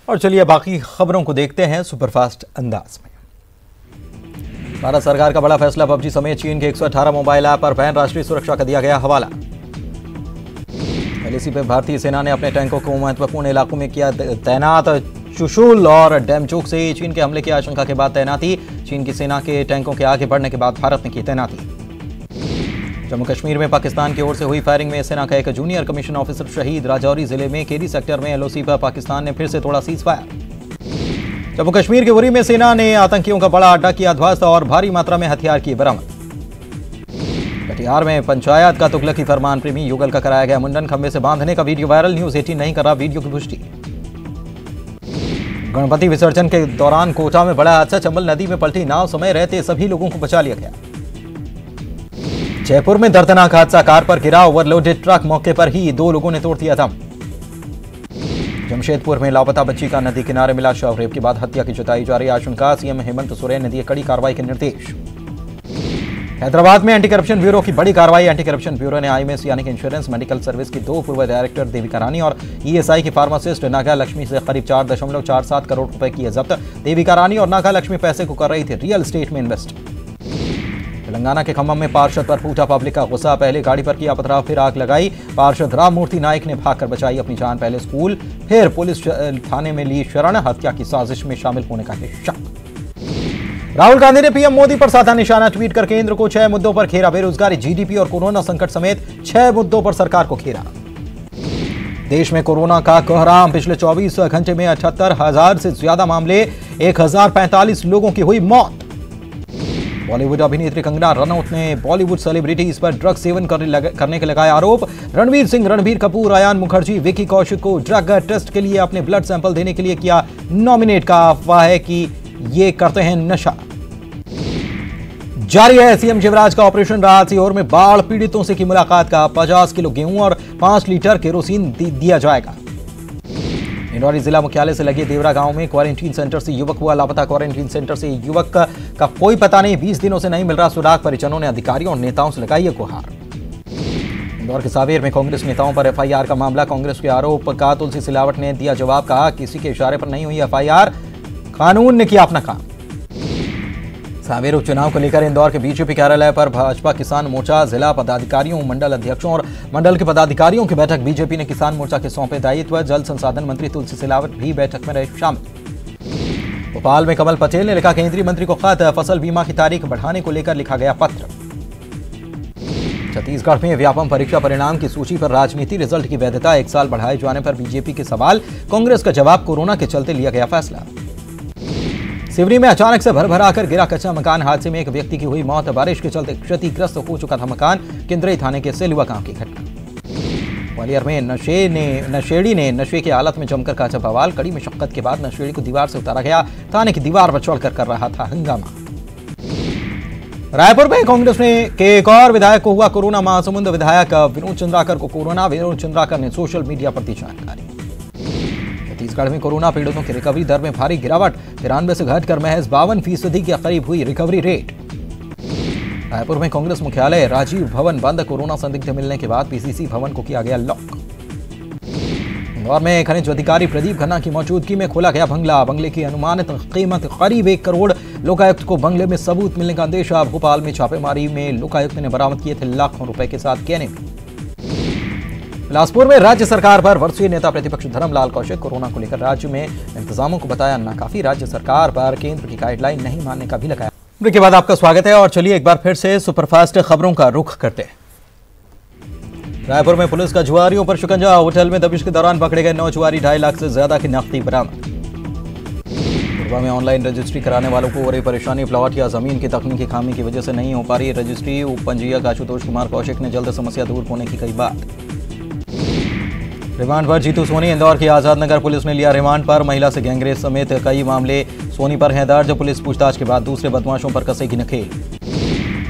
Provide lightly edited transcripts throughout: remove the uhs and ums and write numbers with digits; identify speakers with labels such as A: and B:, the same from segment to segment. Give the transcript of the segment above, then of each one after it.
A: और चलिए बाकी खबरों को देखते हैं सुपरफास्ट अंदाज में। भारत सरकार का बड़ा फैसला, पबजी समेत चीन के 118 मोबाइल ऐप पर बैन, राष्ट्रीय सुरक्षा का दिया गया हवाला। एलएसी पे भारतीय सेना ने अपने टैंकों को महत्वपूर्ण इलाकों में किया तैनात। चुशुल और डेमचोक से चीन के हमले की आशंका के बाद तैनाती, चीन की सेना के टैंकों के आगे बढ़ने के बाद भारत ने की तैनाती। जम्मू कश्मीर में पाकिस्तान की ओर से हुई फायरिंग में सेना का एक जूनियर कमीशन ऑफिसर शहीद। राजौरी जिले में केरी सेक्टर में एलओसी पर पाकिस्तान ने फिर से तोड़ा सीज फायर। जम्मू कश्मीर के उरी में सेना ने आतंकियों का बड़ा अड्डा किया ध्वस्त और भारी मात्रा में हथियार किए बरामद। कटिहार में पंचायत का तुगलकी फरमान प्रेमी युगल का कराया गया मुंडन, खंबे से बांधने का वीडियो वायरल, न्यूज 18 नहीं कर रहा वीडियो की पुष्टि। गणपति विसर्जन के दौरान कोटा में बड़ा हादसा, चंबल नदी में पलटी नाव, समय रहते सभी लोगों को बचा लिया गया। जयपुर में दर्दनाक हादसा, कार पर गिरा ओवरलोडेड ट्रक, मौके पर ही 2 लोगों ने तोड़ दिया दम। जमशेदपुर में लापता बच्ची का नदी किनारे मिला शव, रेप के बाद हत्या की जताई जा रही आशंका, सीएम हेमंत सोरेन ने दिए कड़ी कार्रवाई के निर्देश। हैदराबाद में एंटी करप्शन ब्यूरो की बड़ी कार्रवाई, एंटी करप्शन ब्यूरो ने आईएमएस यानी कि इंश्योरेंस मेडिकल सर्विस की 2 पूर्व डायरेक्टर देविका रानी और ईएसआई की फार्मासिस्ट नागा लक्ष्मी से करीब 4.47 करोड़ रुपए किए जब्त। देविका रानी और नागा लक्ष्मी पैसे को कर रही थी रियल एस्टेट में इन्वेस्ट। तेलंगाना के खम्मम में पार्षद पर फूटा पब्लिक का गुस्सा, पहले गाड़ी पर किया पथराव फिर आग लगाई। पार्षद राम मूर्ति नायक ने भागकर बचाई अपनी जान, पहले स्कूल फिर पुलिस थाने में ली शरण, हत्या की साजिश में शामिल होने का है शक। राहुल गांधी ने पीएम मोदी पर साधा निशाना, ट्वीट कर केंद्र को 6 मुद्दों पर घेरा, बेरोजगारी, जीडीपी और कोरोना संकट समेत 6 मुद्दों पर सरकार को घेरा। देश में कोरोना का कहराम, पिछले 24 घंटे में 78,000 से ज्यादा मामले, 1045 लोगों की हुई मौत। बॉलीवुड अभिनेत्री कंगना रनौत ने बॉलीवुड सेलिब्रिटीज पर ड्रग सेवन करने के लगाए आरोप। रणवीर सिंह, रणबीर कपूर, अयान मुखर्जी, विकी कौशिक को ड्रग टेस्ट के लिए अपने ब्लड सैंपल देने के लिए किया नॉमिनेट, का अफवाह है कि ये करते हैं नशा। जारी है सीएम शिवराज का ऑपरेशन राहत, सीहोर में बाढ़ पीड़ितों से की मुलाकात का 50 किलो गेहूं और 5 लीटर केरोसिन दिया जाएगा। इंदौर जिला मुख्यालय से लगे देवरा गांव में क्वारंटीन सेंटर से युवक हुआ लापता, क्वारंटीन सेंटर से युवक का कोई पता नहीं, 20 दिनों से नहीं मिल रहा सुराग, परिजनों ने अधिकारियों और नेताओं से लगाई गुहार। इंदौर के सावेर में कांग्रेस नेताओं पर एफआईआर का मामला, कांग्रेस के आरोप का तुलसी सिलावट ने दिया जवाब, कहा किसी के इशारे पर नहीं हुई एफआईआर, कानून ने किया अपना काम। सावेर उपचुनाव को लेकर इंदौर के बीजेपी कार्यालय पर भाजपा किसान मोर्चा, जिला पदाधिकारियों, मंडल अध्यक्षों और मंडल के पदाधिकारियों की बैठक, बीजेपी ने किसान मोर्चा के सौंपे दायित्व। जल संसाधन मंत्री तुलसी सिलावट भी बैठक में रहे शामिल। भोपाल में कमल पटेल ने लिखा केंद्रीय मंत्री को खत, फसल बीमा की तारीख बढ़ाने को लेकर लिखा गया पत्र। छत्तीसगढ़ में व्यापम परीक्षा परिणाम की सूची पर राजनीति, रिजल्ट की वैधता 1 साल बढ़ाए जाने पर बीजेपी के सवाल, कांग्रेस का जवाब, कोरोना के चलते लिया गया फैसला। सिवनी में अचानक से भर कर गिरा कच्चा मकान, हादसे में एक व्यक्ति की हुई मौत, बारिश के चलते क्षतिग्रस्त हो चुका था मकान, केंद्रई थाने के सेलुआ गांव की घटना। ग्वालियर में नशेड़ी ने नशे की हालत में जमकर काचा बवाल, कड़ी मशक्कत के बाद नशेड़ी को दीवार से उतारा गया, थाने की दीवार पर चढ़कर कर रहा था हंगामा। रायपुर में कांग्रेस के एक और विधायक को हुआ कोरोना, महासमुंद विधायक विनोद चंद्राकर को कोरोना, विनोद चंद्राकर ने सोशल मीडिया पर दी जानकारी। छत्तीसगढ़ में कोरोना पीड़ितों की रिकवरी दर में भारी गिरावट, 93 से घटकर महज 52% के करीब हुई रिकवरी रेट। रायपुर में कांग्रेस मुख्यालय राजीव भवन बंद, कोरोना संदिग्ध मिलने के बाद पीसीसी भवन को किया गया लॉक। इंदौर में खनिज अधिकारी प्रदीप खन्ना की मौजूदगी में खोला गया बंगला, बंगले की अनुमानित कीमत करीब 1 करोड़, लोकायुक्त को बंगले में सबूत मिलने का अंदेशा। भोपाल में छापेमारी में लोकायुक्त ने बरामद किए थे लाखों रुपए के साथ गहने। बिलासपुर में राज्य सरकार पर वर्षीय नेता प्रतिपक्ष धर्मलाल कौशिक, कोरोना को लेकर राज्य में इंतजामों को बताया नाकाफी, राज्य सरकार पर केंद्र की गाइडलाइन नहीं मानने का भी लगाया। ब्रेक के बाद आपका स्वागत है और चलिए एक बार फिर से सुपरफास्ट खबरों का रुख करते हैं। रायपुर में पुलिस का जुआरियों पर शिकंजा, होटल में दबिश के दौरान पकड़े गए 9 जुआरी, 2.5 लाख से ज्यादा की नकदी बरामद। पूर्वा में ऑनलाइन रजिस्ट्री कराने वालों को हो रही परेशानी, प्लॉट या जमीन की तकनीकी खामी की वजह से नहीं हो पा रही रजिस्ट्री। उपपंजीयक आशुतोष कुमार कौशिक ने जल्द समस्या दूर होने की कही बात। रिमांड पर जीतू सोनी, इंदौर की आजाद नगर पुलिस ने लिया रिमांड पर, महिला से गैंगरेप समेत कई मामले सोनी पर हैं दर्ज, पुलिस पूछताछ के बाद दूसरे बदमाशों पर कसेगी नकेल।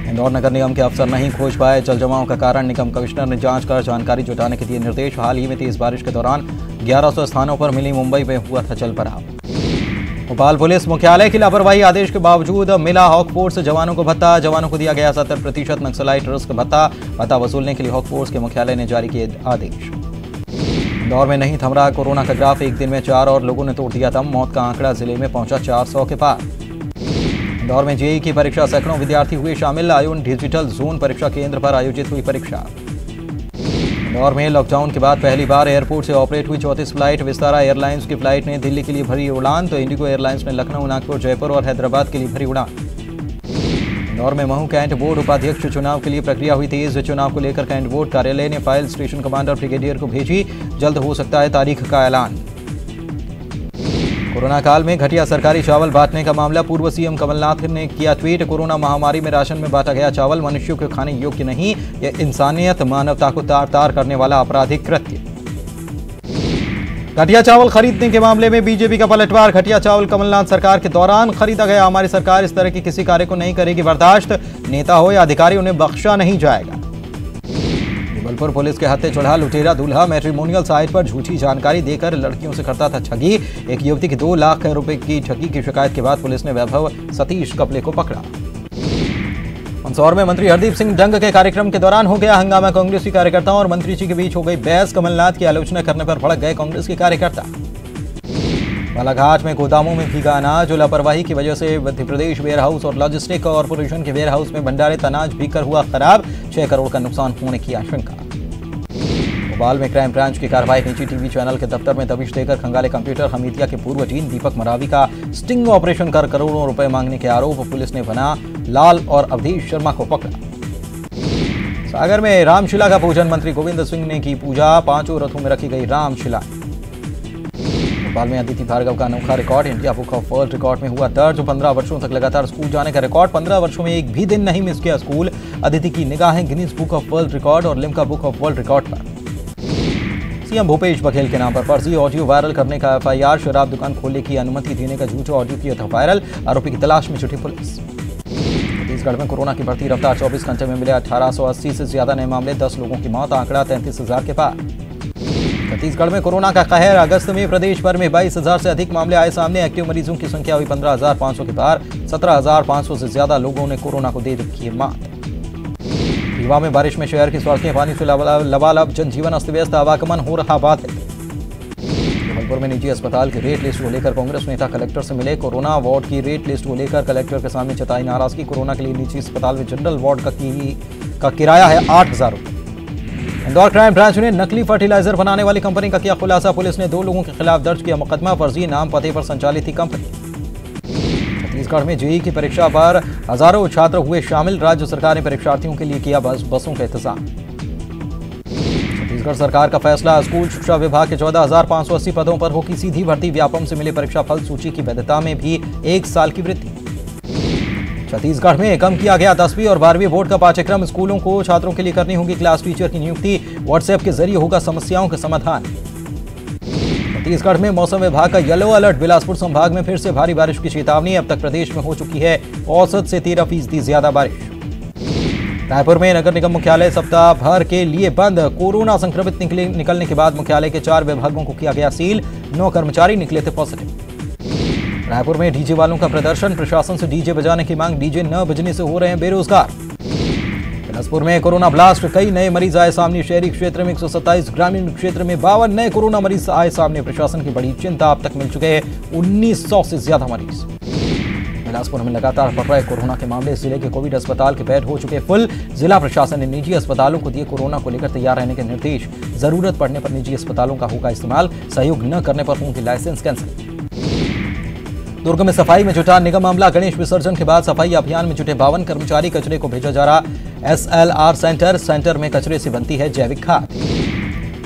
A: इंदौर नगर निगम के अफसर नहीं खोज पाए जल जमाव का कारण, निगम कमिश्नर ने जांच कर जानकारी जुटाने के दिए निर्देश। हाल ही में तेज बारिश के दौरान 1100 स्थानों पर मिली, मुंबई में हुआ था जल भराव। भोपाल पुलिस मुख्यालय की लापरवाही आदेश के बावजूद मिला हॉक फोर्स जवानों को भत्ता, जवानों को दिया गया 70% नक्सलाइट रिस्क भत्ता, भत्ता वसूलने के लिए हॉक फोर्स के मुख्यालय ने जारी किए आदेश। इंदौर में नहीं थम रहा कोरोना का ग्राफ, एक दिन में 4 और लोगों ने तोड़ दिया दम। मौत का आंकड़ा जिले में पहुंचा 400 के पार। इंदौर में जेईई की परीक्षा, सैकड़ों विद्यार्थी हुए शामिल। आयुन डिजिटल जोन परीक्षा केंद्र पर आयोजित हुई परीक्षा। इंदौर में लॉकडाउन के बाद पहली बार एयरपोर्ट से ऑपरेट हुई 34 फ्लाइट। विस्तारा एयरलाइंस की फ्लाइट ने दिल्ली के लिए भरी उड़ान, तो इंडिगो एयरलाइंस ने लखनऊ, नागपुर, जयपुर और हैदराबाद के लिए भरी उड़ान। इंदौर में महू कैंट बोर्ड उपाध्यक्ष चुनाव के लिए प्रक्रिया हुई तेज। चुनाव को लेकर कैंट बोर्ड कार्यालय ने फाइल स्टेशन कमांडर ब्रिगेडियर को भेजी। जल्द हो सकता है तारीख का ऐलान। कोरोना काल में घटिया सरकारी चावल बांटने का मामला, पूर्व सीएम कमलनाथ ने किया ट्वीट। कोरोना महामारी में राशन में बांटा गया चावल मनुष्यों के खाने योग्य नहीं, यह इंसानियत, मानवता को तार तार करने वाला आपराधिक कृत्य। घटिया चावल खरीदने के मामले में बीजेपी का पलटवार। घटिया चावल कमलनाथ सरकार के दौरान खरीदा गया। हमारी सरकार इस तरह के किसी कार्य को नहीं करेगी बर्दाश्त। नेता हो या अधिकारी, उन्हें बख्शा नहीं जाएगा। जबलपुर पुलिस के हत्थे चढ़ा लुटेरा दूल्हा, मैट्रिमोनियल साइट पर झूठी जानकारी देकर लड़कियों से करता था ठगी। एक युवती की 2 लाख रुपए की ठगी की शिकायत के बाद पुलिस ने वैभव सतीश कपले को पकड़ा। मंदसौर में मंत्री हरदीप सिंह डंग के कार्यक्रम के दौरान हो गया हंगामा। कांग्रेसी कार्यकर्ताओं और मंत्री जी के बीच हो गई बहस। कमलनाथ की आलोचना करने पर भड़क गए कांग्रेस के कार्यकर्ता। बालाघाट में गोदामों में भीगा अनाज, लापरवाही की वजह से मध्य प्रदेश वेयरहाउस और लॉजिस्टिक कॉर्पोरेशन के वेयरहाउस में भंडारित अनाज भीगकर हुआ खराब। 6 करोड़ का नुकसान होने की आशंका। भोपाल में क्राइम ब्रांच की कार्रवाई, निजी टीवी चैनल के दफ्तर में दबिश देकर खंगाले कंप्यूटर। हमीदिया के पूर्व डीन दीपक मरावी का स्टिंग ऑपरेशन कर करोड़ों रुपए मांगने के आरोप। पुलिस ने बना लाल और अवधेश शर्मा को पकड़ा। सागर में रामशिला का पूजन, मंत्री गोविंद सिंह ने की पूजा। 5 रथों में रखी गई रामशिला। भोपाल में अदिति भार्गव का अनोखा record, India book of world record में हुआ दर्ज। 15 वर्षों तक लगातार स्कूल जाने का रिकॉर्ड, 15 वर्षों में एक भी दिन नहीं मिस किया स्कूल। अदिति की निगाहें Guinness book of world record और Limca book of world record पर। सीएम भूपेश बघेल के नाम पर फर्जी ऑडियो वायरल करने का एफआईआर, शराब दुकान खोलने की अनुमति देने का झूठा ऑडियो किया था वायरल। आरोपी की तलाश में जुटी पुलिस। छत्तीसगढ़ में कोरोना की बढ़ती रफ्तार, 24 घंटे में मिले 1880 से ज्यादा नए मामले, 10 लोगों की मौत, आंकड़ा 33,000 के पार। छत्तीसगढ़ में कोरोना का कहर, अगस्त में प्रदेश भर में 22,000 से अधिक मामले आए सामने। एक्टिव मरीजों की संख्या हुई 15,500 के पार। 17,500 से ज्यादा लोगों ने कोरोना को दे रखी है मात। रीवा में बारिश में शहर की सड़कें पानी से लबालब, जनजीवन अस्त व्यस्त, आवागमन हो रहा बाधित। जबलपुर में निजी अस्पताल की रेट लिस्ट को लेकर कांग्रेस नेता कलेक्टर से मिले। कोरोना वार्ड की रेट लिस्ट को लेकर कलेक्टर के सामने जताई नाराजगी। कोरोना के लिए निजी अस्पताल में जनरल वार्ड का किराया है 8,000 रुपये। इंदौर क्राइम ब्रांच ने नकली फर्टिलाइजर बनाने वाली कंपनी का किया खुलासा। पुलिस ने 2 लोगों के खिलाफ दर्ज किया मुकदमा, फर्जी नाम पते पर संचालित थी कंपनी। छत्तीसगढ़ में जेईई की परीक्षा पर हजारों छात्र हुए शामिल। राज्य सरकार ने परीक्षार्थियों के लिए किया बसों का इंतजाम। छत्तीसगढ़ सरकार का फैसला, स्कूल शिक्षा विभाग के 14,580 पदों पर होगी सीधी भर्ती। व्यापम से मिले परीक्षा फल सूची की वैधता में भी 1 साल की वृद्धि। छत्तीसगढ़ में कम किया गया 10वीं और 12वीं बोर्ड का पाठ्यक्रम। स्कूलों को छात्रों के लिए करनी होगी क्लास टीचर की नियुक्ति। व्हाट्सएप के जरिए होगा समस्याओं का समाधान। छत्तीसगढ़ में मौसम विभाग का येलो अलर्ट, बिलासपुर संभाग में फिर से भारी बारिश की चेतावनी। अब तक प्रदेश में हो चुकी है औसत से 13% ज्यादा बारिश। रायपुर में नगर निगम मुख्यालय सप्ताह भर के लिए बंद। कोरोना संक्रमित निकलने के बाद मुख्यालय के 4 विभागों को किया गया सील। 9 कर्मचारी निकले थे पॉजिटिव। रायपुर में डीजे वालों का प्रदर्शन, प्रशासन से डीजे बजाने की मांग। डीजे न बजने से हो रहे हैं बेरोजगार। बिलासपुर में कोरोना ब्लास्ट, कई नए मरीज आए सामने। शहरी क्षेत्र में 127, ग्रामीण क्षेत्र में 52 नए कोरोना मरीज आए सामने। प्रशासन की बड़ी चिंता, अब तक मिल चुके हैं 1900 से ज्यादा मरीज। बिलासपुर में लगातार बढ़ रहे कोरोना के मामले, जिले के कोविड अस्पताल के बेड हो चुके फुल। जिला प्रशासन ने निजी अस्पतालों को दिए कोरोना को लेकर तैयार रहने के निर्देश। जरूरत पड़ने पर निजी अस्पतालों का होगा इस्तेमाल, सहयोग न करने पर होंगे लाइसेंस कैंसिल। दुर्ग में सफाई में जुटा निगम मामला, गणेश विसर्जन के बाद सफाई अभियान में जुटे 52 कर्मचारी। कचरे को भेजा जा रहा SLR सेंटर में कचरे से बनती है जैविक खाद।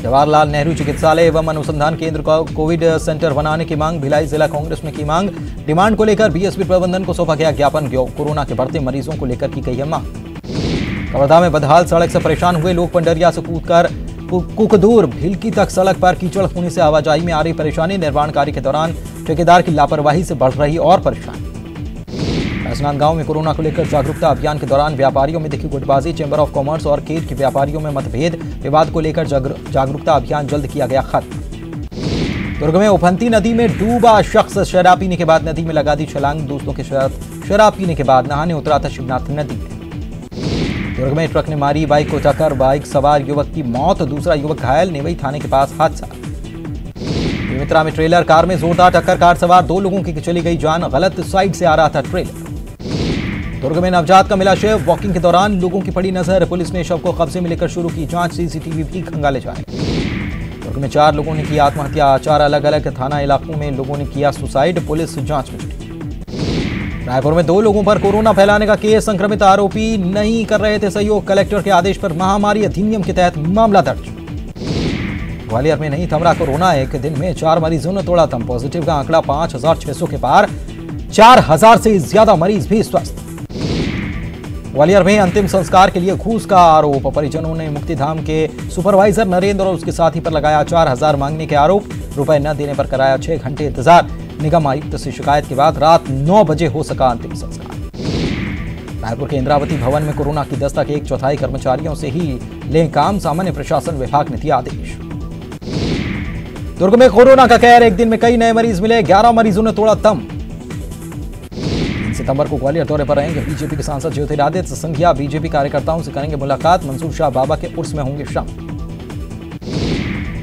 A: जवाहरलाल नेहरू चिकित्सालय एवं अनुसंधान केंद्र को कोविड सेंटर बनाने की मांग। भिलाई जिला कांग्रेस ने की मांग। डिमांड को लेकर बीएसपी प्रबंधन को सौंपा गया ज्ञापन। कोरोना के बढ़ते मरीजों को लेकर की गई है मांग। कवर्धा में बदहाल सड़क से परेशान हुए लोग, पंडरिया से कूदकर कुकदूर भिलकी तक सड़क पर कीचड़ होने से आवाजाही में आ रही परेशानी। निर्माण कार्य के दौरान ठेकेदार की लापरवाही से बढ़ रही और परेशानी। राजनांदगांव में कोरोना को लेकर जागरूकता अभियान के दौरान व्यापारियों में दिखी गुटबाजी। चैंबर ऑफ कॉमर्स और केट के व्यापारियों में मतभेद। विवाद को लेकर जागरूकता अभियान जल्द किया गया खत्म। दुर्ग में उफनती नदी में डूबा शख्स, शराब पीने के बाद नदी में लगा दी छलांग। दोस्तों के साथ शराब पीने के बाद नहाने उतरा था शिवनाथ नदी में। दुर्ग में ट्रक ने मारी बाइक को टक्कर, बाइक सवार युवक की मौत, दूसरा युवक घायल। नेवई थाने के पास हादसा। बेमित्रा में ट्रेलर कार में जोरदार टक्कर, कार सवार 2 लोगों की चली गई जान, गलत साइड से आ रहा था ट्रेलर। दुर्ग में नवजात का मिला शव, वॉकिंग के दौरान लोगों की पड़ी नजर, पुलिस ने शव को कब्जे में लेकर शुरू की जांच, सीसीटीवी भी खंगाले जाए। दुर्ग में 4 लोगों ने की आत्महत्या, 4 अलग अलग थाना इलाकों में लोगों ने किया सुसाइड, पुलिस जांच में जुटी। रायपुर में 2 लोगों पर कोरोना फैलाने का केस, संक्रमित आरोपी नहीं कर रहे थे सहयोग, कलेक्टर के आदेश पर महामारी अधिनियम के तहत मामला दर्ज। ग्वालियर में नहीं थम रहा कोरोना, एक दिन में 4 मरीजों ने तोड़ा दम, पॉजिटिव का आंकड़ा 5,600 के पार, 4,000 से ज्यादा मरीज भी स्वस्थ। ग्वालियर में अंतिम संस्कार के लिए घूस का आरोप, परिजनों ने मुक्तिधाम के सुपरवाइजर नरेंद्र और उसके साथी पर लगाया 4,000 मांगने के आरोप, रुपए न देने पर कराया 6 घंटे इंतजार, निगम आयुक्त से शिकायत के बाद रात 9 बजे हो सका अंतिम संस्कार। रायपुर के इंद्रावती भवन में कोरोना की दस्तक, 1/4 कर्मचारियों से ही लें काम, सामान्य प्रशासन विभाग ने दिया आदेश। दुर्ग में कोरोना का कहर, एक दिन में कई नए मरीज मिले, 11 मरीजों ने तोड़ा दम। 3 सितंबर को ग्वालियर दौरे पर रहेंगे बीजेपी के सांसद ज्योतिरादित्य सिंधिया, बीजेपी कार्यकर्ताओं से करेंगे मुलाकात, मंसूर शाह बाबा के उर्स में होंगे शामिल।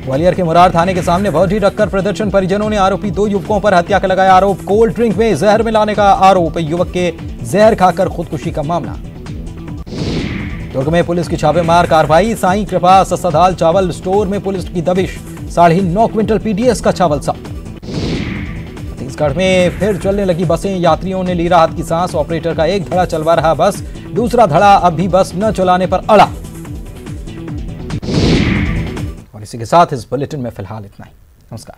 A: ग्वालियर के मुरार थाने के सामने भौजी टक्कर प्रदर्शन, परिजनों ने आरोपी 2 युवकों पर हत्या का लगाया आरोप, कोल्ड ड्रिंक में जहर मिलाने का आरोप, युवक के जहर खाकर खुदकुशी का मामला। दुर्ग में पुलिस की छापेमार कार्रवाई, साईं कृपा सस्ता चावल स्टोर में पुलिस की दबिश, 9.5 क्विंटल पीडीएस का चावल जब्त। छत्तीसगढ़ में फिर चलने लगी बसें, यात्रियों ने ली राहत की सांस, ऑपरेटर का एक धड़ा चलवा रहा बस, दूसरा धड़ा अब भी बस न चलाने पर अड़ा। और इसी के साथ इस बुलेटिन में फिलहाल इतना ही। नमस्कार।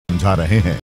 B: समझा रहे हैं।